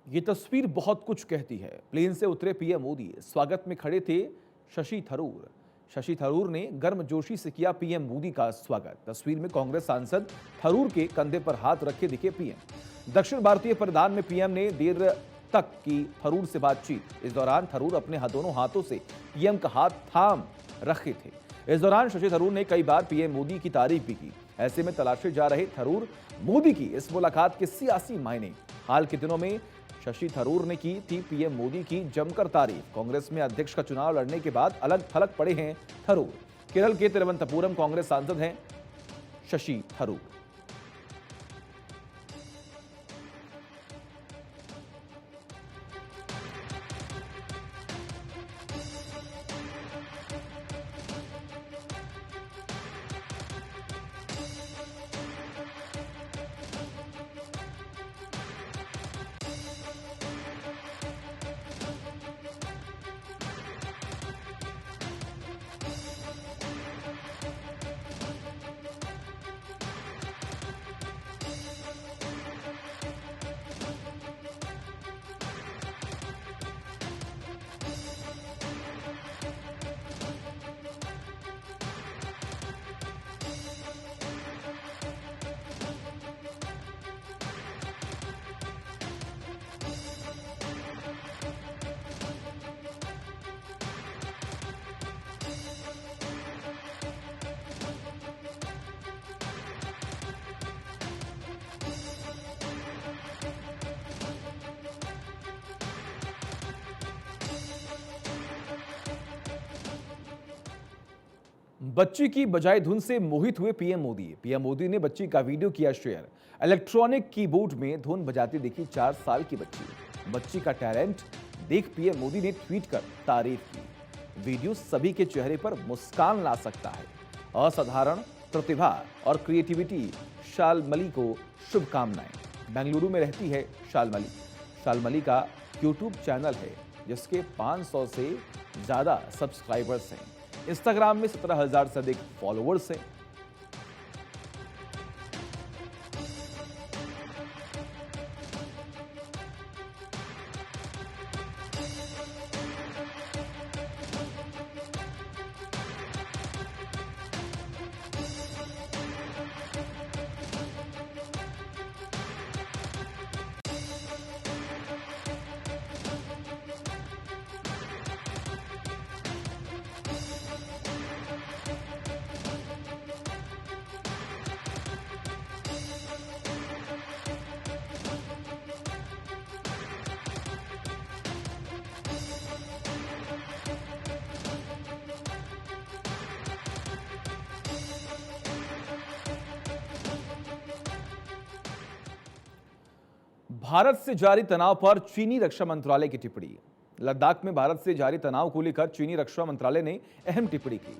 ये तस्वीर बहुत कुछ कहती है। प्लेन से उतरे पीएम मोदी, स्वागत में खड़े थे शशि थरूर। शशि थरूर ने गर्मजोशी से किया पीएम मोदी का स्वागत। तस्वीर में कांग्रेस सांसद थरूर के कंधे पर हाथ रखे दिखे पीएम। दक्षिण भारतीय परिधान में पीएम ने देर तक की थरूर से बातचीत। इस दौरान थरूर अपने दोनों हाथों से पीएम का हाथ थाम रखे थे। इस दौरान शशि थरूर ने कई बार पीएम मोदी की तारीफ भी की। ऐसे में तलाशे जा रहे थरूर मोदी की इस मुलाकात के सियासी मायने। हाल के दिनों में शशि थरूर ने की थी पीएम मोदी की जमकर तारीफ। कांग्रेस में अध्यक्ष का चुनाव लड़ने के बाद अलग थलग पड़े हैं थरूर। केरल के तिरुवनंतपुरम कांग्रेस सांसद हैं शशि थरूर। बच्ची की बजाय धुन से मोहित हुए पीएम मोदी। पीएम मोदी ने बच्ची का वीडियो किया शेयर। इलेक्ट्रॉनिक कीबोर्ड में धुन बजाती दिखी 4 साल की बच्ची। बच्ची का टैलेंट देख पीएम मोदी ने ट्वीट कर तारीफ की। वीडियो सभी के चेहरे पर मुस्कान ला सकता है। असाधारण प्रतिभा और क्रिएटिविटी शालमली को शुभकामनाएं। बेंगलुरु में रहती है शालमली। शालमली का यूट्यूब चैनल है जिसके 500 से ज्यादा सब्सक्राइबर्स हैं। इंस्टाग्राम में 17,000 से अधिक फॉलोअर्स हैं। भारत से जारी तनाव पर चीनी रक्षा मंत्रालय की टिप्पणी। लद्दाख में भारत से जारी तनाव को लेकर चीनी रक्षा मंत्रालय ने अहम टिप्पणी की।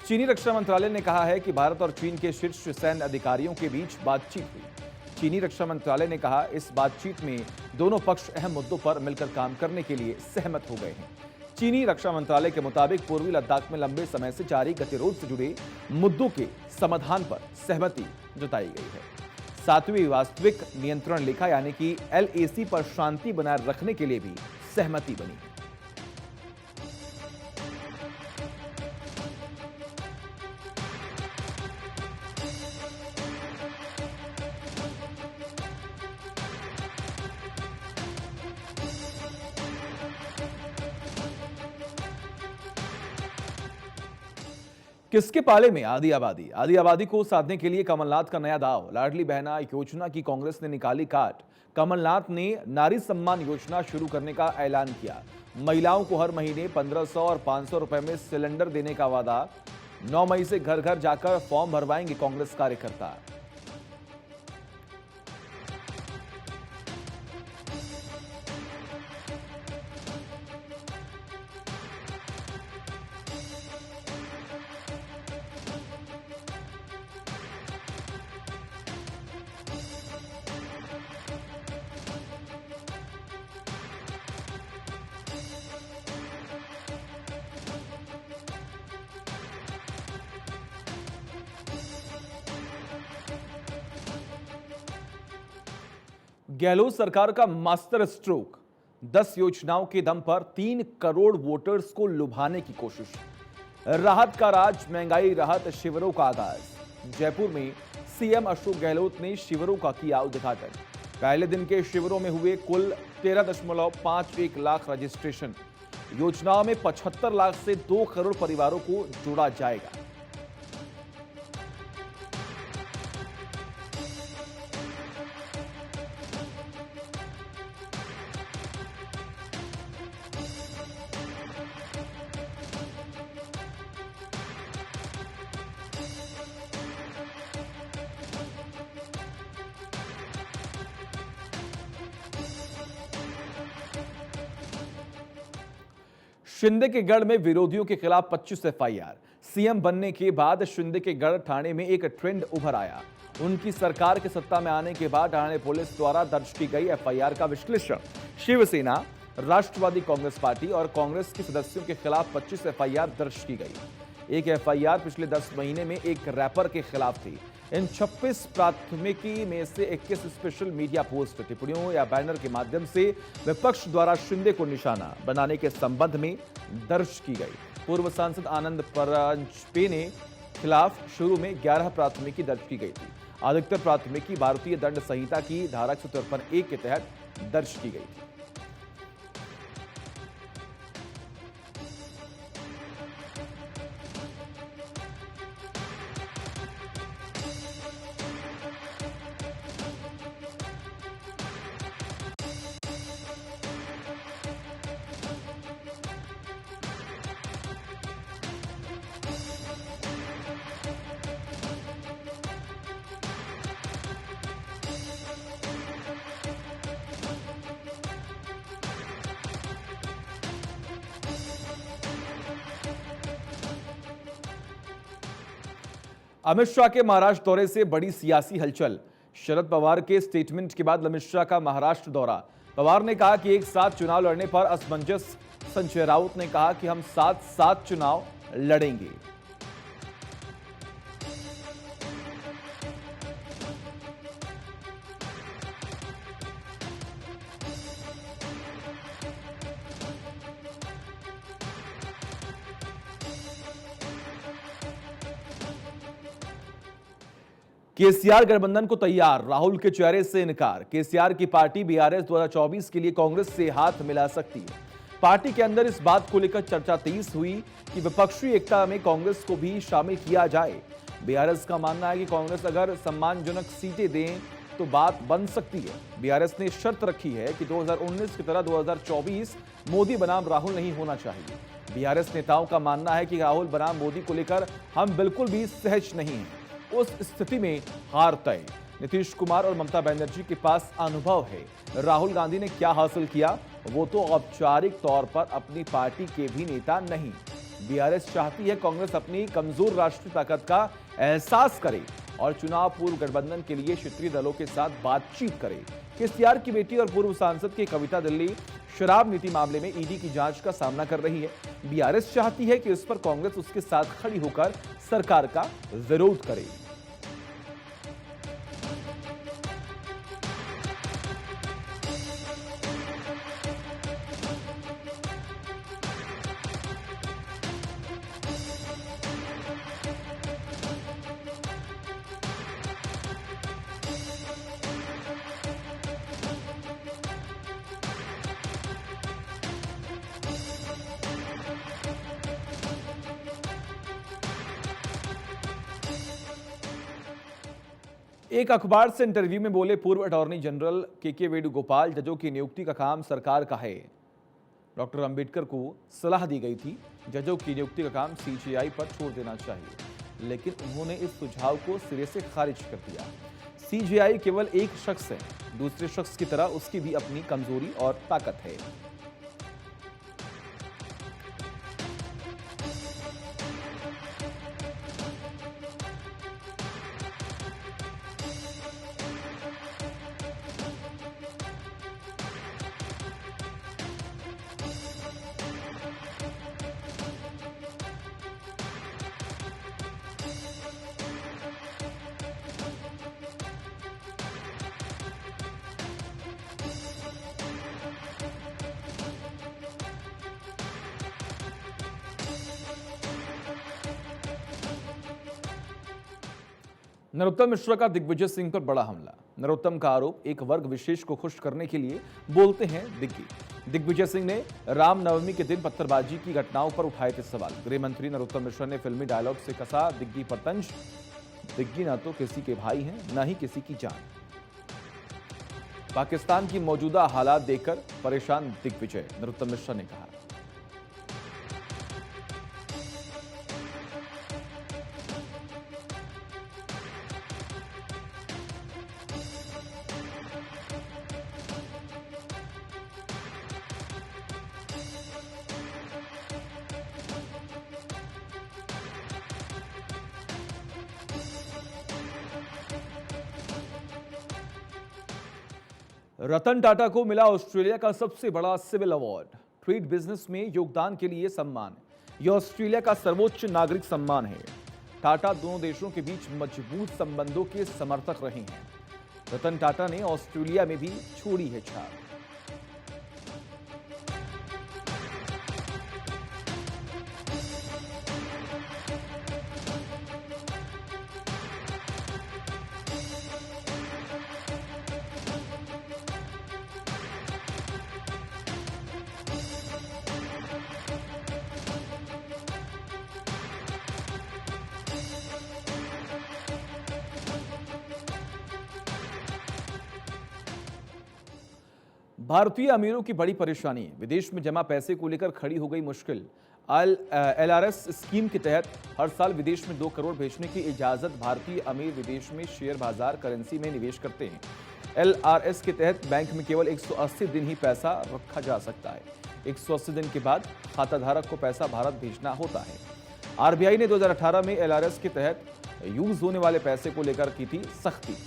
चीनी रक्षा मंत्रालय ने कहा है कि भारत और चीन के शीर्ष सैन्य अधिकारियों के बीच बातचीत हुई। चीनी रक्षा मंत्रालय ने कहा, इस बातचीत में दोनों पक्ष अहम मुद्दों पर मिलकर काम करने के लिए सहमत हो गए हैं। चीनी रक्षा मंत्रालय के मुताबिक पूर्वी लद्दाख में लंबे समय से जारी गतिरोध से जुड़े मुद्दों के समाधान पर सहमति जताई गई है। 7वीं वास्तविक नियंत्रण लेखा यानी कि LAC पर शांति बनाए रखने के लिए भी सहमति बनी है। किसके पाले में आधी आबादी? आधी आबादी को साधने के लिए कमलनाथ का नया दाव। लाडली बहना योजना की कांग्रेस ने निकाली काट। कमलनाथ ने नारी सम्मान योजना शुरू करने का ऐलान किया। महिलाओं को हर महीने 1500 और 500 रुपए में सिलेंडर देने का वादा। 9 मई से घर घर जाकर फॉर्म भरवाएंगे कांग्रेस कार्यकर्ता। गहलोत सरकार का मास्टर स्ट्रोक, 10 योजनाओं के दम पर 3 करोड़ वोटर्स को लुभाने की कोशिश। राहत का राज, महंगाई राहत, शिविरों का आगाज। जयपुर में सीएम अशोक गहलोत ने शिविरों का किया उद्घाटन। पहले दिन के शिविरों में हुए कुल 13.51 लाख रजिस्ट्रेशन। योजनाओं में 75 लाख से 2 करोड़ परिवारों को जोड़ा जाएगा। शिंदे के गढ़ में विरोधियों के खिलाफ 25 एफआईआर। सीएम बनने के बाद शिंदे के गढ़ थाने में एक ट्रेंड उभर आया। उनकी सरकार के सत्ता में आने के बाद थाने पुलिस द्वारा दर्ज की गई एफआईआर का विश्लेषण। शिवसेना, राष्ट्रवादी कांग्रेस पार्टी और कांग्रेस के सदस्यों के खिलाफ 25 एफआईआर दर्ज की गई। एक एफआईआर पिछले 10 महीने में एक रैपर के खिलाफ थी। इन 26 प्राथमिकी में से 21 स्पेशल मीडिया पोस्ट, टिप्पणियों या बैनर के माध्यम से विपक्ष द्वारा शिंदे को निशाना बनाने के संबंध में दर्ज की गई। पूर्व सांसद आनंद परांजपे ने खिलाफ शुरू में 11 प्राथमिकी दर्ज की गई थी। अधिकतर प्राथमिकी भारतीय दंड संहिता की धारा 153(1) के तहत दर्ज की गई थी। अमित शाह के महाराष्ट्र दौरे से बड़ी सियासी हलचल। शरद पवार के स्टेटमेंट के बाद अमित शाह का महाराष्ट्र दौरा। पवार ने कहा कि एक साथ चुनाव लड़ने पर असमंजस। संजय राउत ने कहा कि हम साथ साथ चुनाव लड़ेंगे। केसीआर गठबंधन को तैयार, राहुल के चेहरे से इनकार। केसीआर की पार्टी बीआरएस 2024 के लिए कांग्रेस से हाथ मिला सकती है। पार्टी के अंदर इस बात को लेकर चर्चा तेज हुई कि विपक्षी एकता में कांग्रेस को भी शामिल किया जाए। बीआरएस का मानना है कि कांग्रेस अगर सम्मानजनक सीटें दें तो बात बन सकती है। बीआरएस ने शर्त रखी है कि 2019 की तरह 2024 मोदी बनाम राहुल नहीं होना चाहिए। बीआरएस नेताओं का मानना है कि राहुल बनाम मोदी को लेकर हम बिल्कुल भी सहज नहीं हैं। उस स्थिति में हार तय। नीतीश कुमार और ममता बनर्जी के पास अनुभव है। राहुल गांधी ने क्या हासिल किया, वो तो औपचारिक तौर पर अपनी पार्टी के भी नेता नहीं। बीआरएस चाहती है कांग्रेस अपनी कमजोर राष्ट्रीय ताकत का एहसास करे और चुनाव पूर्व गठबंधन के लिए क्षेत्रीय दलों के साथ बातचीत करे। केसीआर की बेटी और पूर्व सांसद की कविता दिल्ली शराब नीति मामले में ईडी की जांच का सामना कर रही है। बीआरएस चाहती है कि इस पर कांग्रेस उसके साथ खड़ी होकर सरकार का विरोध करे। एक अखबार से इंटरव्यू में बोले पूर्व अटॉर्नी जनरल के वेणुगोपाल, जजों की नियुक्ति का काम सरकार का है। डॉक्टर अंबेडकर को सलाह दी गई थी जजों की नियुक्ति का काम सीजेआई पर छोड़ देना चाहिए, लेकिन उन्होंने इस सुझाव को सिरे से खारिज कर दिया। सीजेआई केवल एक शख्स है, दूसरे शख्स की तरह उसकी भी अपनी कमजोरी और ताकत है। नरोत्तम मिश्रा का दिग्विजय सिंह पर बड़ा हमला। नरोत्तम का आरोप, एक वर्ग विशेष को खुश करने के लिए बोलते हैं दिग्गी। दिग्विजय सिंह ने रामनवमी के दिन पत्थरबाजी की घटनाओं पर उठाए थे सवाल। गृह मंत्री नरोत्तम मिश्रा ने फिल्मी डायलॉग से कसा दिग्गी पर तंज। दिग्गी ना तो किसी के भाई हैं, न ही किसी की जान। पाकिस्तान की मौजूदा हालात देखकर परेशान दिग्विजय, नरोत्तम मिश्रा ने कहा। रतन टाटा को मिला ऑस्ट्रेलिया का सबसे बड़ा सिविल अवार्ड। ट्रेड बिजनेस में योगदान के लिए सम्मान। यह ऑस्ट्रेलिया का सर्वोच्च नागरिक सम्मान है। टाटा दोनों देशों के बीच मजबूत संबंधों के समर्थक रहे हैं। रतन टाटा ने ऑस्ट्रेलिया में भी छोड़ी है छाप। भारतीय अमीरों की बड़ी परेशानी। विदेश में जमा पैसे को लेकर खड़ी हो गई मुश्किल। LRS स्कीम के तहत हर साल विदेश में 2 करोड़ भेजने की इजाजत भारतीय अमीर विदेश में शेयर बाजार करेंसी में निवेश करते हैं। LRS के तहत बैंक में केवल 180 दिन ही पैसा रखा जा सकता है। 180 दिन के बाद खाताधारक को पैसा भारत भेजना होता है। RBI ने 2018 में LRS के तहत यूज होने वाले पैसे को लेकर की थी सख्ती।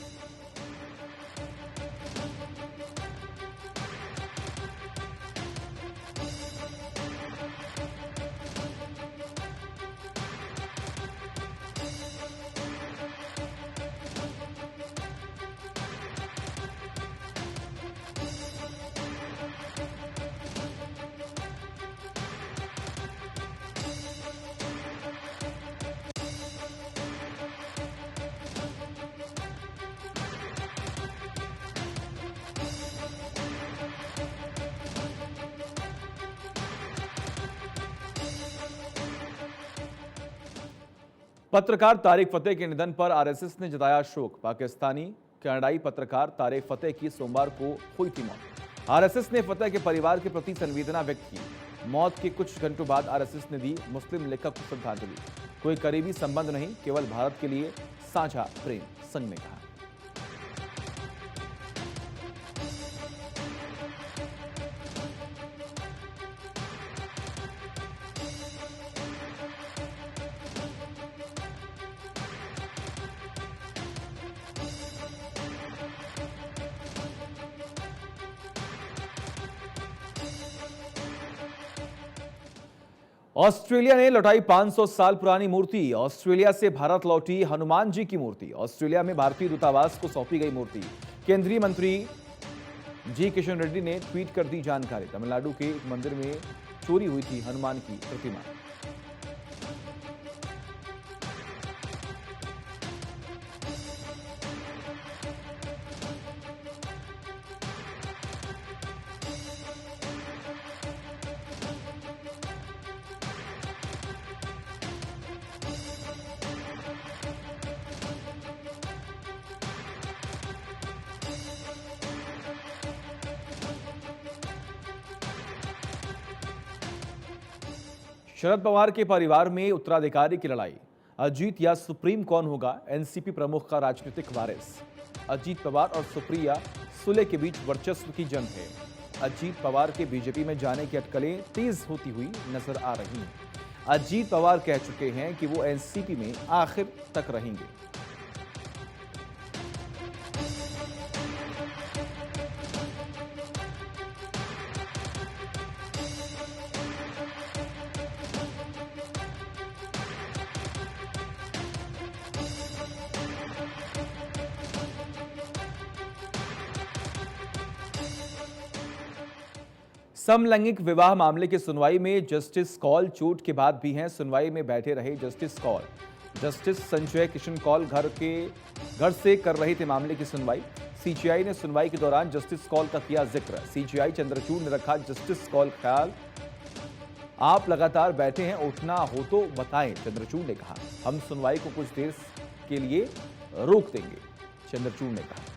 पत्रकार तारिक फतेह के निधन पर आरएसएस ने जताया शोक। पाकिस्तानी कनाडाई पत्रकार तारिक फतेह की सोमवार को हुई थी मौत। आरएसएस ने फतेह के परिवार के प्रति संवेदना व्यक्त की। मौत के कुछ घंटों बाद आरएसएस ने दी मुस्लिम लेखक को श्रद्धांजलि। कोई करीबी संबंध नहीं, केवल भारत के लिए साझा प्रेम, संघ ने कहा। ऑस्ट्रेलिया ने लौटाई 500 साल पुरानी मूर्ति। ऑस्ट्रेलिया से भारत लौटी हनुमान जी की मूर्ति। ऑस्ट्रेलिया में भारतीय दूतावास को सौंपी गई मूर्ति। केंद्रीय मंत्री जी किशन रेड्डी ने ट्वीट कर दी जानकारी। तमिलनाडु के एक मंदिर में चोरी हुई थी हनुमान की प्रतिमा। शरद पवार के परिवार में उत्तराधिकारी की लड़ाई। अजीत या सुप्रीम कौन होगा? एनसीपी प्रमुख का राजनीतिक वारिस। अजीत पवार और सुप्रिया सुले के बीच वर्चस्व की जंग है। अजीत पवार के बीजेपी में जाने की अटकलें तेज होती हुई नजर आ रही हैं। अजीत पवार कह चुके हैं कि वो एनसीपी में आखिर तक रहेंगे। समलैंगिक विवाह मामले की सुनवाई में जस्टिस कौल चोट के बाद भी हैं। सुनवाई में बैठे रहे जस्टिस कौल। जस्टिस संजय किशन कौल घर से कर रहे थे मामले की सुनवाई। सीजेआई ने सुनवाई के दौरान जस्टिस कौल का किया जिक्र। सीजेआई चंद्रचूड़ ने रखा जस्टिस कौल ख्याल। आप लगातार बैठे हैं, उठना हो तो बताएं, चंद्रचूड़ ने कहा। हम सुनवाई को कुछ देर के लिए रोक देंगे, चंद्रचूड़ ने कहा।